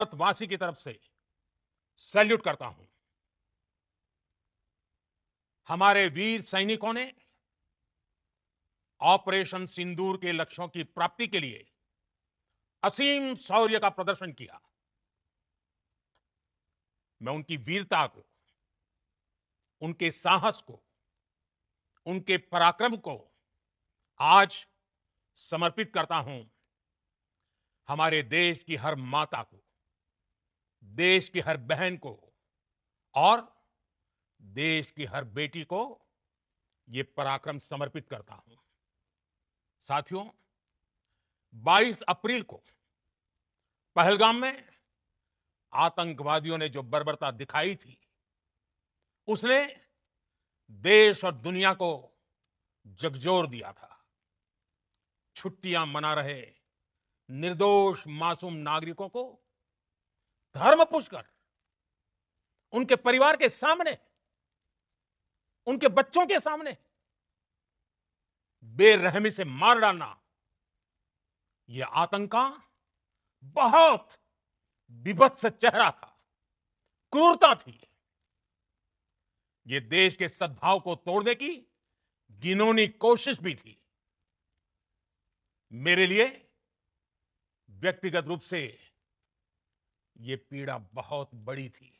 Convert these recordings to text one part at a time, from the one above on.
भारतवासी की तरफ से सैल्यूट करता हूं। हमारे वीर सैनिकों ने ऑपरेशन सिंदूर के लक्ष्यों की प्राप्ति के लिए असीम शौर्य का प्रदर्शन किया। मैं उनकी वीरता को, उनके साहस को, उनके पराक्रम को आज समर्पित करता हूं। हमारे देश की हर माता को, देश की हर बहन को और देश की हर बेटी को ये पराक्रम समर्पित करता हूं। साथियों, 22 अप्रैल को पहलगाम में आतंकवादियों ने जो बर्बरता दिखाई थी, उसने देश और दुनिया को झकझोर दिया था। छुट्टियां मना रहे निर्दोष मासूम नागरिकों को धर्म पूछकर उनके परिवार के सामने, उनके बच्चों के सामने बेरहमी से मार डालना, यह आतंक का बहुत विभत्स चेहरा था, क्रूरता थी। ये देश के सद्भाव को तोड़ने की घिनौनी कोशिश भी थी। मेरे लिए व्यक्तिगत रूप से यह पीड़ा बहुत बड़ी थी।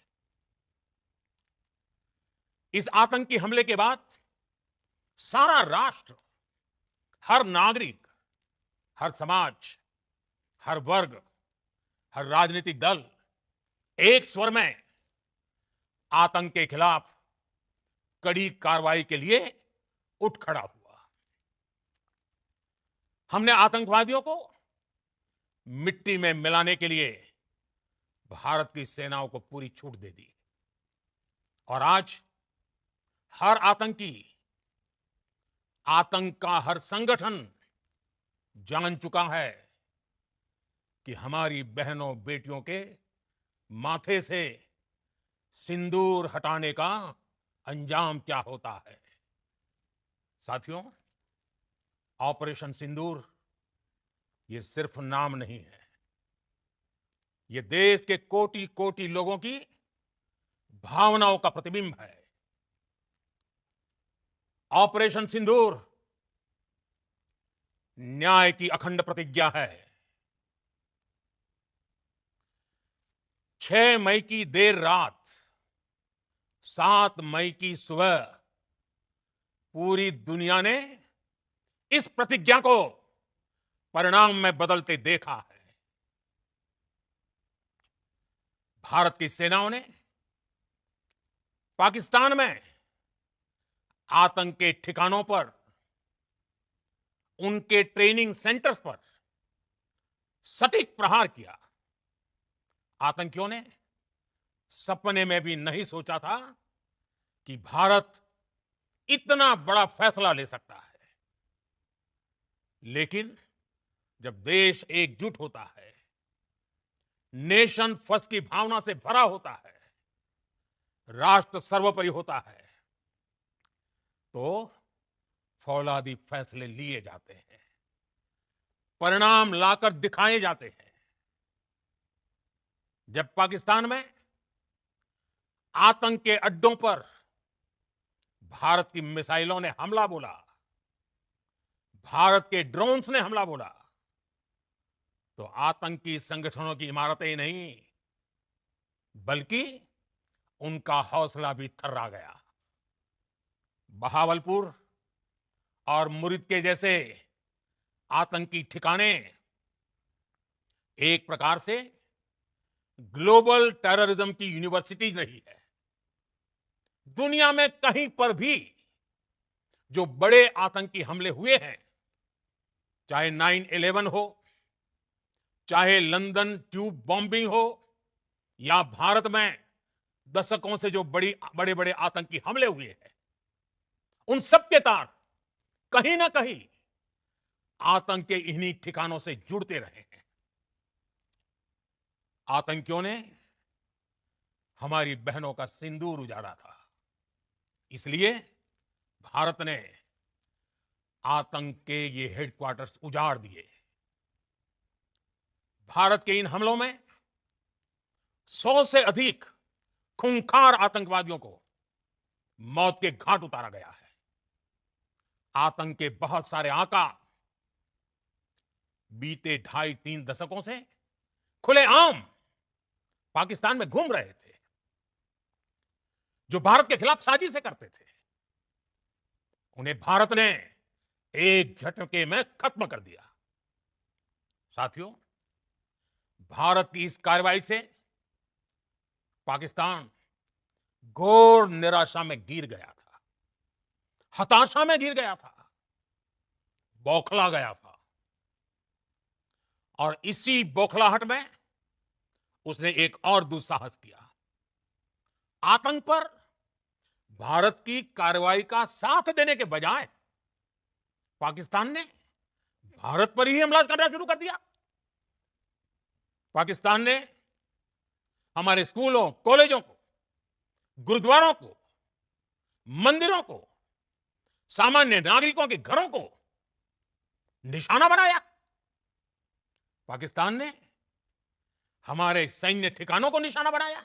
इस आतंकी हमले के बाद सारा राष्ट्र, हर नागरिक, हर समाज, हर वर्ग, हर राजनीतिक दल एक स्वर में आतंक के खिलाफ कड़ी कार्रवाई के लिए उठ खड़ा हुआ। हमने आतंकवादियों को मिट्टी में मिलाने के लिए भारत की सेनाओं को पूरी छूट दे दी और आज हर आतंकी, आतंक का हर संगठन जान चुका है कि हमारी बहनों बेटियों के माथे से सिंदूर हटाने का अंजाम क्या होता है। साथियों, ऑपरेशन सिंदूर ये सिर्फ नाम नहीं है, ये देश के कोटि कोटि लोगों की भावनाओं का प्रतिबिंब है। ऑपरेशन सिंदूर न्याय की अखंड प्रतिज्ञा है। 6 मई की देर रात, 7 मई की सुबह पूरी दुनिया ने इस प्रतिज्ञा को परिणाम में बदलते देखा है। भारत की सेनाओं ने पाकिस्तान में आतंक के ठिकानों पर, उनके ट्रेनिंग सेंटर्स पर सटीक प्रहार किया। आतंकियों ने सपने में भी नहीं सोचा था कि भारत इतना बड़ा फैसला ले सकता है। लेकिन जब देश एकजुट होता है, नेशन फर्स्ट की भावना से भरा होता है, राष्ट्र सर्वोपरि होता है, तो फौलादी फैसले लिए जाते हैं, परिणाम लाकर दिखाए जाते हैं। जब पाकिस्तान में आतंक के अड्डों पर भारत की मिसाइलों ने हमला बोला, भारत के ड्रोन्स ने हमला बोला, तो आतंकी संगठनों की इमारतें ही नहीं, बल्कि उनका हौसला भी थर्रा गया। बहावलपुर और मुरिद के जैसे आतंकी ठिकाने एक प्रकार से ग्लोबल टेररिज्म की यूनिवर्सिटीज रही है। दुनिया में कहीं पर भी जो बड़े आतंकी हमले हुए हैं, चाहे 9/11 हो, चाहे लंदन ट्यूब बॉम्बिंग हो, या भारत में दशकों से जो बड़े बड़े आतंकी हमले हुए हैं, उन सब के तार कहीं ना कहीं आतंक के इन्हीं ठिकानों से जुड़ते रहे हैं। आतंकियों ने हमारी बहनों का सिंदूर उजाड़ा था, इसलिए भारत ने आतंक के ये हेडक्वार्टर्स उजाड़ दिए। भारत के इन हमलों में 100 से अधिक खूंखार आतंकवादियों को मौत के घाट उतारा गया है। आतंक के बहुत सारे आका बीते 2.5-3 दशकों से खुलेआम पाकिस्तान में घूम रहे थे, जो भारत के खिलाफ साजिशें करते थे। उन्हें भारत ने एक झटके में खत्म कर दिया। साथियों, भारत की इस कार्रवाई से पाकिस्तान घोर निराशा में गिर गया था, हताशा में गिर गया था, बौखला गया था। और इसी बौखलाहट में उसने एक और दुस्साहस किया। आतंक पर भारत की कार्रवाई का साथ देने के बजाय पाकिस्तान ने भारत पर ही हमला करना शुरू कर दिया। पाकिस्तान ने हमारे स्कूलों, कॉलेजों को, गुरुद्वारों को, मंदिरों को, सामान्य नागरिकों के घरों को निशाना बनाया। पाकिस्तान ने हमारे सैन्य ठिकानों को निशाना बनाया।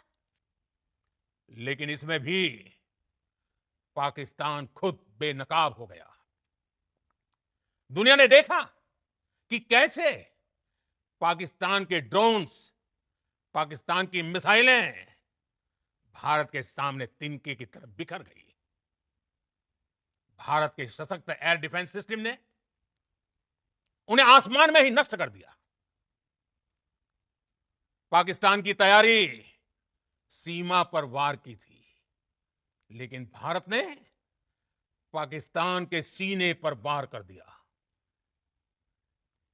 लेकिन इसमें भी पाकिस्तान खुद बेनकाब हो गया। दुनिया ने देखा कि कैसे पाकिस्तान के ड्रोन्स, पाकिस्तान की मिसाइलें भारत के सामने तिनके की तरफ बिखर गई। भारत के सशक्त एयर डिफेंस सिस्टम ने उन्हें आसमान में ही नष्ट कर दिया। पाकिस्तान की तैयारी सीमा पर वार की थी, लेकिन भारत ने पाकिस्तान के सीने पर वार कर दिया।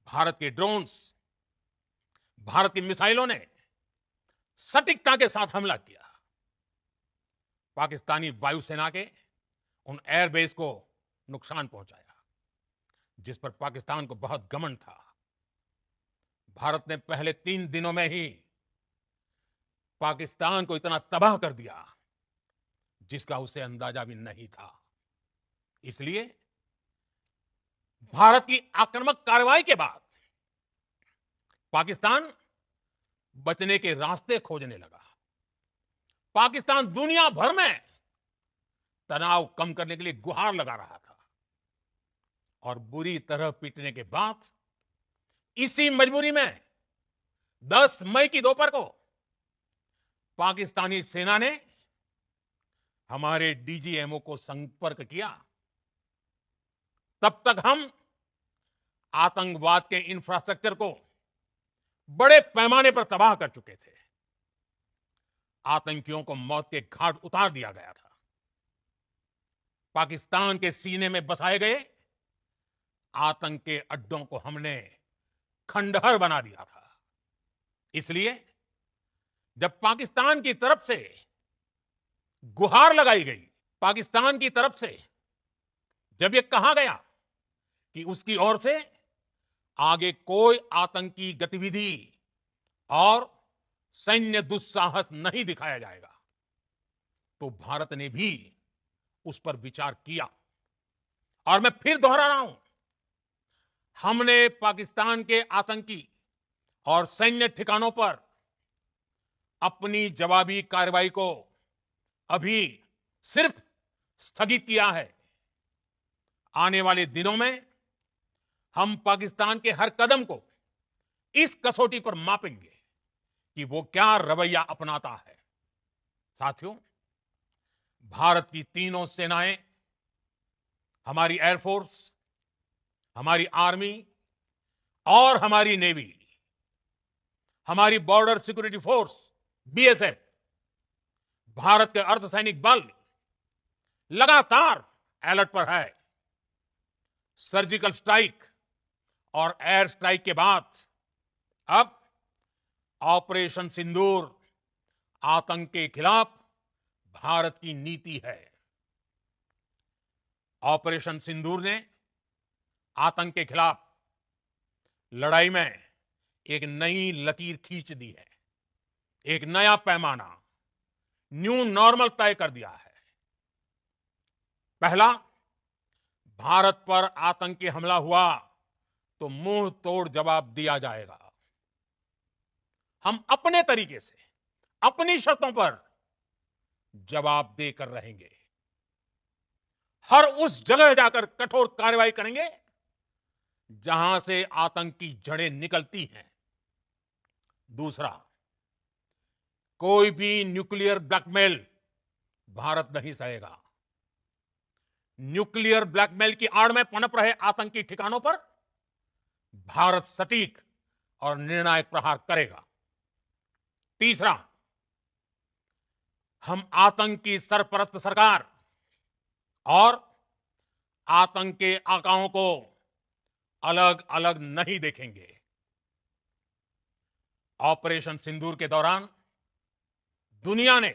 भारत के ड्रोन्स, भारत की मिसाइलों ने सटीकता के साथ हमला किया। पाकिस्तानी वायुसेना के उन एयरबेस को नुकसान पहुंचाया, जिस पर पाकिस्तान को बहुत घमंड था। भारत ने पहले 3 दिनों में ही पाकिस्तान को इतना तबाह कर दिया, जिसका उसे अंदाजा भी नहीं था। इसलिए भारत की आक्रामक कार्रवाई के बाद पाकिस्तान बचने के रास्ते खोजने लगा। पाकिस्तान दुनिया भर में तनाव कम करने के लिए गुहार लगा रहा था। और बुरी तरह पीटने के बाद इसी मजबूरी में 10 मई की दोपहर को पाकिस्तानी सेना ने हमारे डीजीएमओ को संपर्क किया। तब तक हम आतंकवाद के इंफ्रास्ट्रक्चर को बड़े पैमाने पर तबाह कर चुके थे। आतंकियों को मौत के घाट उतार दिया गया था। पाकिस्तान के सीने में बसाए गए आतंक के अड्डों को हमने खंडहर बना दिया था। इसलिए जब पाकिस्तान की तरफ से गुहार लगाई गई, पाकिस्तान की तरफ से जब यह कहा गया कि उसकी ओर से आगे कोई आतंकी गतिविधि और सैन्य दुस्साहस नहीं दिखाया जाएगा, तो भारत ने भी उस पर विचार किया। और मैं फिर दोहरा रहा हूं, हमने पाकिस्तान के आतंकी और सैन्य ठिकानों पर अपनी जवाबी कार्रवाई को अभी सिर्फ स्थगित किया है। आने वाले दिनों में हम पाकिस्तान के हर कदम को इस कसौटी पर मापेंगे कि वो क्या रवैया अपनाता है। साथियों, भारत की तीनों सेनाएं, हमारी एयरफोर्स, हमारी आर्मी और हमारी नेवी, हमारी border security force BSF, Bharat के अर्धसैनिक बल लगातार अलर्ट पर है। सर्जिकल स्ट्राइक और एयर स्ट्राइक के बाद अब ऑपरेशन सिंदूर आतंक के खिलाफ भारत की नीति है। ऑपरेशन सिंदूर ने आतंक के खिलाफ लड़ाई में एक नई लकीर खींच दी है, एक नया पैमाना, न्यू नॉर्मल तय कर दिया है। पहला, भारत पर आतंकी हमला हुआ तो मुंह तोड़ जवाब दिया जाएगा। हम अपने तरीके से, अपनी शर्तों पर जवाब देकर रहेंगे। हर उस जगह जाकर कठोर कार्रवाई करेंगे जहां से आतंक की जड़ें निकलती हैं। दूसरा, कोई भी न्यूक्लियर ब्लैकमेल भारत नहीं सहेगा। न्यूक्लियर ब्लैकमेल की आड़ में पनप रहे आतंकी ठिकानों पर भारत सटीक और निर्णायक प्रहार करेगा। तीसरा, हम आतंक की सरपरस्त सरकार और आतंक के आकाओं को अलग अलग नहीं देखेंगे। ऑपरेशन सिंदूर के दौरान दुनिया ने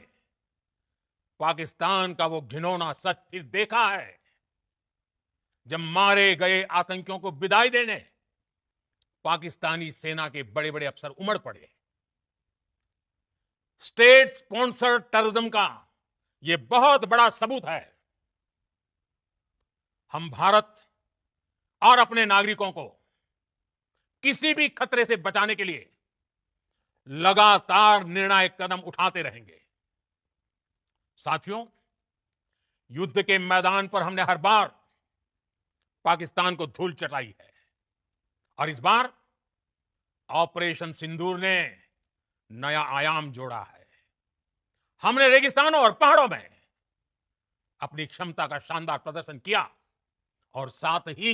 पाकिस्तान का वो घिनौना सच फिर देखा है, जब मारे गए आतंकियों को विदाई देने पाकिस्तानी सेना के बड़े बड़े अफसर उमड़ पड़े। स्टेट स्पॉन्सर्ड टेररिज्म का यह बहुत बड़ा सबूत है। हम भारत और अपने नागरिकों को किसी भी खतरे से बचाने के लिए लगातार निर्णायक कदम उठाते रहेंगे। साथियों, युद्ध के मैदान पर हमने हर बार पाकिस्तान को धूल चटाई है और इस बार ऑपरेशन सिंदूर ने नया आयाम जोड़ा है। हमने रेगिस्तानों और पहाड़ों में अपनी क्षमता का शानदार प्रदर्शन किया और साथ ही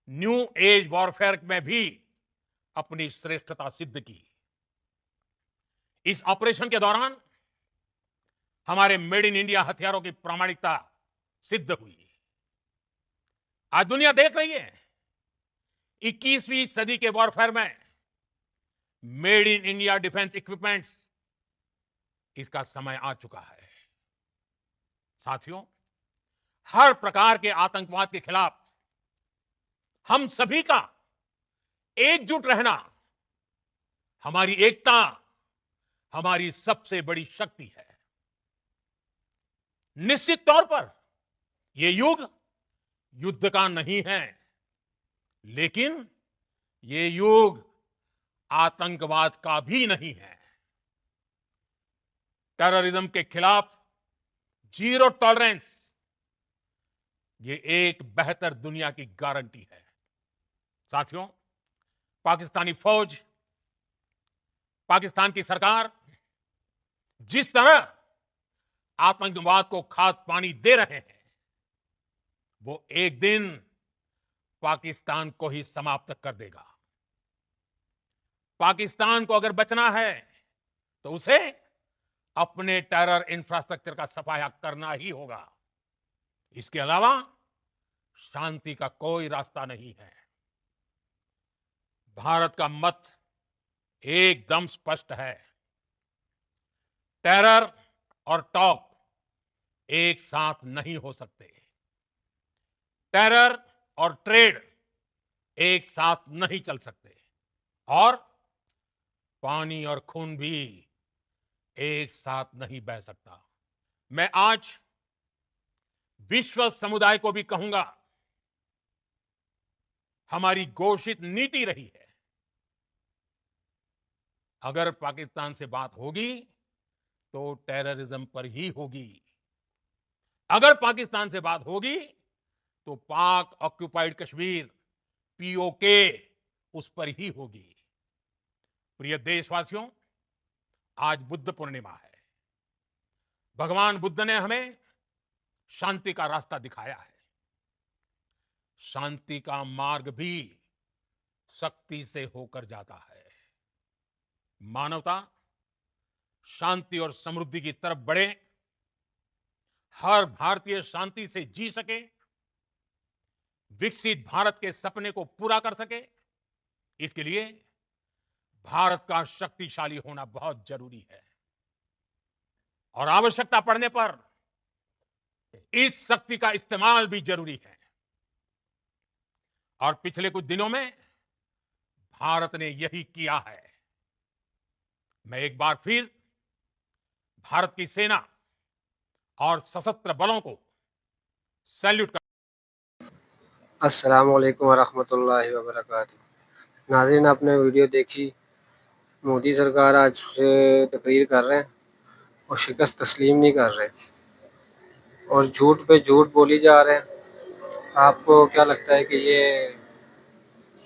न्यू एज वॉरफेयर में भी अपनी श्रेष्ठता सिद्ध की। इस ऑपरेशन के दौरान हमारे मेड इन इंडिया हथियारों की प्रामाणिकता सिद्ध हुई। आज दुनिया देख रही है 21वीं सदी के वॉरफेयर में made in India defence equipments, इसका समय आ चुका है। साथियों, हर प्रकार के आतंकवाद के खिलाफ हम सभी का एकजुट रहना हमारी एकता, हमारी सबसे बड़ी शक्ति है। निश्चित तौर पर यह युग युद्ध का नहीं है, लेकिन यह युग आतंकवाद का भी नहीं है। टेररिज्म के खिलाफ जीरो टॉलरेंस, ये एक बेहतर दुनिया की गारंटी है। साथियों, पाकिस्तानी फौज, पाकिस्तान की सरकार जिस तरह आतंकवाद को खाद पानी दे रहे हैं, वो एक दिन पाकिस्तान को ही समाप्त कर देगा। पाकिस्तान को अगर बचना है तो उसे अपने टेरर इंफ्रास्ट्रक्चर का सफाया करना ही होगा। इसके अलावा शांति का कोई रास्ता नहीं है। भारत का मत एकदम स्पष्ट है। टेरर और टॉक एक साथ नहीं हो सकते। टेरर और ट्रेड एक साथ नहीं चल सकते और पानी और खून भी एक साथ नहीं बह सकता। मैं आज विश्व समुदाय को भी कहूंगा, हमारी घोषित नीति रही है, अगर पाकिस्तान से बात होगी तो टेररिज्म पर ही होगी। अगर पाकिस्तान से बात होगी तो पाक ऑक्युपाइड कश्मीर, पीओके, उस पर ही होगी। प्रिय देशवासियों, आज बुद्ध पूर्णिमा है। भगवान बुद्ध ने हमें शांति का रास्ता दिखाया है। शांति का मार्ग भी शक्ति से होकर जाता है। मानवता शांति और समृद्धि की तरफ बढ़े, हर भारतीय शांति से जी सके, विकसित भारत के सपने को पूरा कर सके, इसके लिए भारत का शक्तिशाली होना बहुत जरूरी है। और आवश्यकता पड़ने पर इस शक्ति का इस्तेमाल भी जरूरी है। और पिछले कुछ दिनों में भारत ने यही किया है। मैं एक बार फिर भारत की सेना और सशस्त्र बलों को सैल्यूट कर। अस्सलाम वालेकुम वरहमतुल्लाहि वबरकातुहू। नाज़रीन, आपने वीडियो देखी। मोदी सरकार आज तकरीर कर रहे हैं और शिकस्त तस्लीम नहीं कर रहे और झूठ पे झूठ बोली जा रहे हैं। आपको क्या लगता है कि ये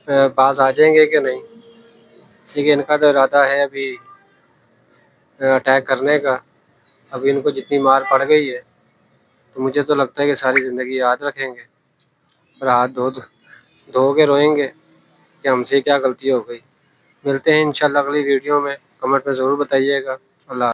बाज आ जाएंगे कि नहीं? इसी के इनका तो इरादा है अभी अटैक करने का। अभी इनको जितनी मार पड़ गई है तो मुझे तो लगता है कि सारी ज़िंदगी याद रखेंगे और हाथ धो धो के रोएंगे कि हमसे क्या गलती हो गई। मिलते हैं इंशाल्लाह अगली वीडियो में। कमेंट में ज़रूर बताइएगा।